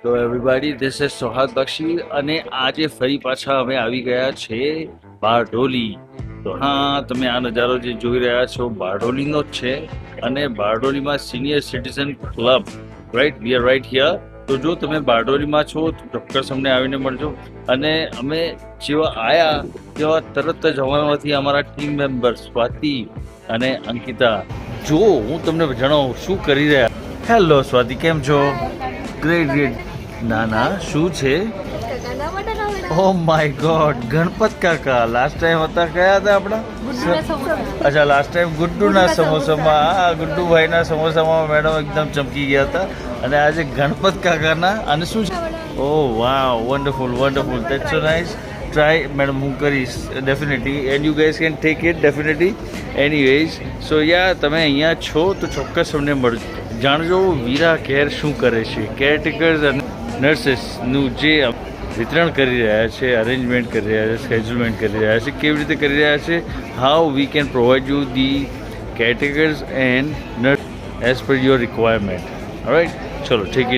તો everybody this is સોહાગ બક્ષી અને આજે ફરી પાછા અમે આવી ગયા છે બારડોલી. તો હા, તમે આ નજારો જે જોઈ રહ્યા છો બારડોલીનો જ છે અને બારડોલીમાં senior citizen club, right, we are right here. તો જો તમે બારડોલીમાં છો તો ચોક્કસ અમને આવીને મળજો. અને અમે જેવા આયા તેવા તરત જ અમારામાંથી અમારા ટીમ મેમ્બર સ્વાતિ અને અંકિતા, જો હું તમને જણાવું શું કરી રહ્યા. હેલો સ્વાતિ, કેમ છો? Great great. ના ના, શું છે? ઓ માય ગોડ, ગણપત કાકા લાસ્ટ ટાઈમ હતા, કયા હતા આપણા? અચ્છા, લાસ્ટ ટાઈમ ગુડ્ડુના સમોસામાં, ગુડ્ડુભાઈના સમોસામાં મેડમ એકદમ ચમકી ગયા હતા. અને આજે ગણપત કાકાના. અને શું છે? Oh wow, wonderful wonderful, that's so nice. Try madam, હું કરીશ definitely, and you guys can take it definitely. Anyways, so ya તમે અહીંયા છો તો ચોક્કસ અમને મળજો. જાણજો વીરા કેર શું કરે છે, કેરટેકર્સ અને નર્સિસનું જે વિતરણ કરી રહ્યા છે, અરેન્જમેન્ટ કરી રહ્યા છે, સ્કેડ્યુલમેન્ટ કરી રહ્યા છે, કેવી રીતે કરી રહ્યા છે, how we can provide you the caretakers and nurse as per your requirement. Alright, ચલો ઠીક.